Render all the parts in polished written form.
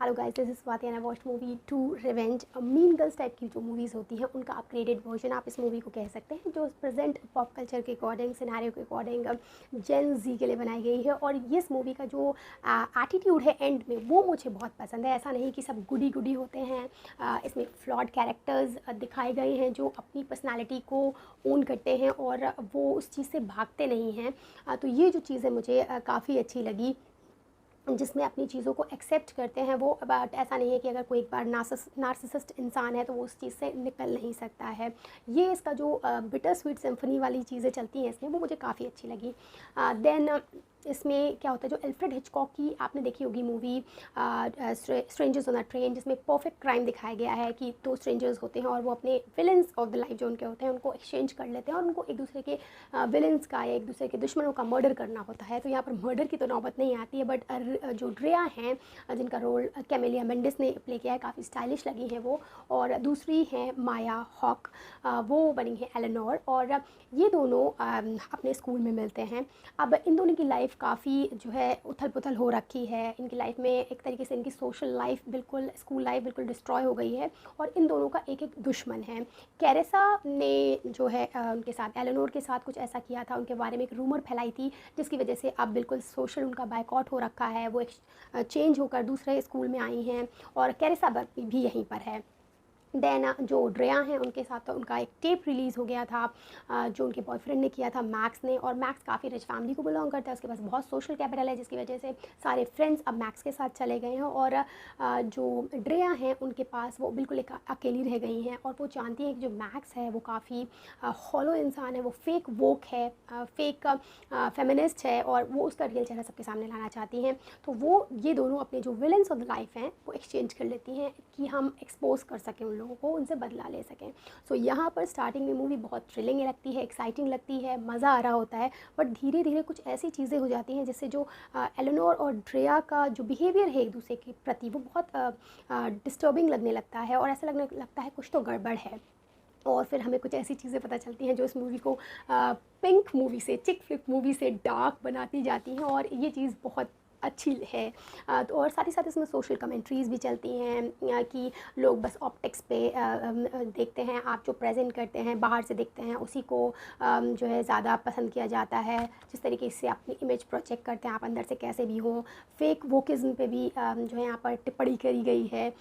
Hello guys, this is Swati and I watched movie two revenge. Mean girls type की जो movies होती हैं उनका अपग्रेडेड वर्जन आप इस मूवी को कह सकते हैं, जो प्रेजेंट पॉप कल्चर के अकॉर्डिंग, सिनेरियो के अकॉर्डिंग जेन जी के लिए बनाई गई है। और इस मूवी का जो एटीट्यूड है एंड में, वो मुझे बहुत पसंद है। ऐसा नहीं कि सब गुडी गुडी होते हैं। इसमें फ्लॉड कैरेक्टर्स दिखाए गए हैं जो अपनी पर्सनैलिटी को ओन करते हैं और वो उस चीज़ से भागते नहीं हैं। तो ये जो चीज़ें मुझे काफ़ी अच्छी लगी, जिसमें अपनी चीज़ों को एक्सेप्ट करते हैं वो। बट ऐसा नहीं है कि अगर कोई एक बार नार्सिसिस्ट इंसान है तो वो उस चीज़ से निकल नहीं सकता है। ये इसका जो बिटर स्वीट सिम्फनी वाली चीज़ें चलती हैं इसमें, वो मुझे काफ़ी अच्छी लगी। देन इसमें क्या होता है, जो एल्फ्रेड हिचकॉक की आपने देखी होगी movie strangers on a train, जिसमें परफेक्ट क्राइम दिखाया गया है कि दो स्ट्रेंजर्स होते हैं और वो अपने विलन्स ऑफ द लाइफ जो उनके होते हैं उनको एक्सचेंज कर लेते हैं और उनको एक दूसरे के विलन्स का या एक दूसरे के दुश्मनों का मर्डर करना होता है। तो यहाँ पर मर्डर की तो नौबत नहीं आती है, बट जो ड्रेया हैं जिनका रोल कैमेलिया मेंडिस ने प्ले किया है, काफ़ी स्टाइलिश लगी हैं वो। और दूसरी हैं माया हॉक, वो बनी है एलेनोर। और ये दोनों अपने स्कूल में मिलते हैं। अब इन दोनों की लाइफ काफ़ी जो है उथल पुथल हो रखी है। इनकी लाइफ में एक तरीके से इनकी सोशल लाइफ बिल्कुल, स्कूल लाइफ बिल्कुल डिस्ट्रॉय हो गई है और इन दोनों का एक एक दुश्मन है। कैरेसा ने जो है उनके साथ, एलेनोर के साथ कुछ ऐसा किया था, उनके बारे में एक रूमर फैलाई थी जिसकी वजह से अब बिल्कुल सोशल उनका बायकॉट हो रखा है। वो एक चेंज होकर दूसरे स्कूल में आई हैं और कैरेसा भी यहीं पर है। देन जो ड्रेया हैं उनके साथ तो उनका एक टेप रिलीज़ हो गया था जो उनके बॉयफ्रेंड ने किया था, मैक्स ने। और मैक्स काफ़ी रिच फैमिली को बिलोंग करता है, उसके पास बहुत सोशल कैपिटल है, जिसकी वजह से सारे फ्रेंड्स अब मैक्स के साथ चले गए हैं। और जो ड्रेया हैं उनके पास वो बिल्कुल एक अकेली रह गई हैं और वो जानती हैं कि जो मैक्स है वो काफ़ी हॉलो इंसान है, वो फेक वोक है, फेक फेमिनिस्ट है और वो उसका रियल चेहरा सबके सामने लाना चाहती हैं। तो वो ये दोनों अपने जो विलन्स ऑफ द लाइफ हैं वो एक्सचेंज कर लेती हैं कि हम एक्सपोज कर सकें उन लोगों को, उनसे बदला ले सकें। सो यहाँ पर स्टार्टिंग में मूवी बहुत थ्रिलिंग लगती है, एक्साइटिंग लगती है, मज़ा आ रहा होता है। बट धीरे धीरे कुछ ऐसी चीज़ें हो जाती हैं जिससे जो एलेनोर और ड्रेया का जो बिहेवियर है एक दूसरे के प्रति, वो बहुत डिस्टर्बिंग लगने लगता है और ऐसा लगने लगता है कुछ तो गड़बड़ है। और फिर हमें कुछ ऐसी चीज़ें पता चलती हैं जो इस मूवी को पिंक मूवी से, चिक फ्लिक मूवी से डार्क बनाती जाती हैं और ये चीज़ बहुत अच्छी है। तो और साथ ही साथ इसमें सोशल कमेंट्रीज़ भी चलती हैं कि लोग बस ऑप्टिक्स पे देखते हैं, आप जो प्रेजेंट करते हैं बाहर से देखते हैं उसी को जो है ज़्यादा पसंद किया जाता है। जिस तरीके से अपनी इमेज प्रोजेक्ट करते हैं आप अंदर से कैसे भी हों, फेक वोकिज़म पे भी जो है यहाँ पर टिप्पणी करी गई है।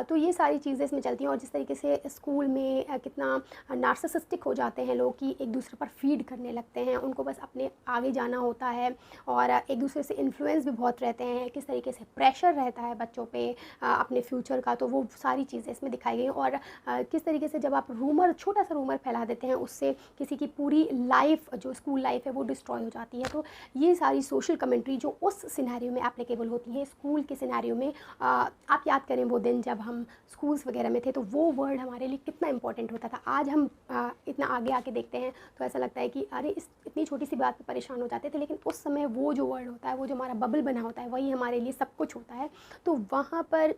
तो ये सारी चीज़ें इसमें चलती हैं। और जिस तरीके से स्कूल में कितना नार्सिसिस्टिक हो जाते हैं लोग कि एक दूसरे पर फीड करने लगते हैं, उनको बस अपने आगे जाना होता है और एक दूसरे से इन्फ्लुएंस भी बहुत रहते हैं, किस तरीके से प्रेशर रहता है बच्चों पे अपने फ्यूचर का। तो वो सारी चीज़ें इसमें दिखाई गई। और किस तरीके से जब आप रूमर, छोटा सा रूमर फैला देते हैं, उससे किसी की पूरी लाइफ, जो स्कूल लाइफ है, वो डिस्ट्रॉय हो जाती है। तो ये सारी सोशल कमेंट्री जो उस सिनेरियो में एप्लीकेबल होती हैं, स्कूल के सिनेरियो में, आप याद करें वो दिन जब हम स्कूल्स वगैरह में थे तो वो वर्ड हमारे लिए कितना इंपॉर्टेंट होता था। आज हम इतना आगे आके देखते हैं तो ऐसा लगता है कि अरे इस इतनी छोटी सी बात पे परेशान हो जाते थे, लेकिन उस समय वो जो वर्ड होता है, वो जो हमारा बबल बना होता है, वही हमारे लिए सब कुछ होता है। तो वहाँ पर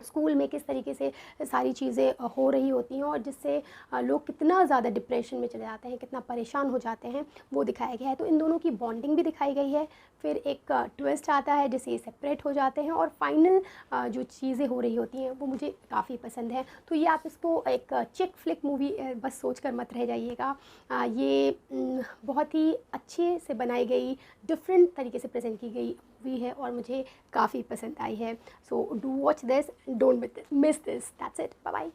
स्कूल में किस तरीके से सारी चीज़ें हो रही होती हैं और जिससे लोग कितना ज़्यादा डिप्रेशन में चले जाते हैं, कितना परेशान हो जाते हैं, वो दिखाया गया है। तो इन दोनों की बॉन्डिंग भी दिखाई गई है। फिर एक ट्विस्ट आता है जिससे ये सेपरेट हो जाते हैं और फाइनल जो चीज़ें हो रही होती हैं वो मुझे काफ़ी पसंद है। तो ये आप इसको एक चिक फ्लिक मूवी बस सोच कर मत रह जाइएगा। ये बहुत ही अच्छे से बनाई गई, डिफरेंट तरीके से प्रेजेंट की गई मूवी है और मुझे काफ़ी पसंद आई है। So do watch this, don't miss this. That's it, bye bye.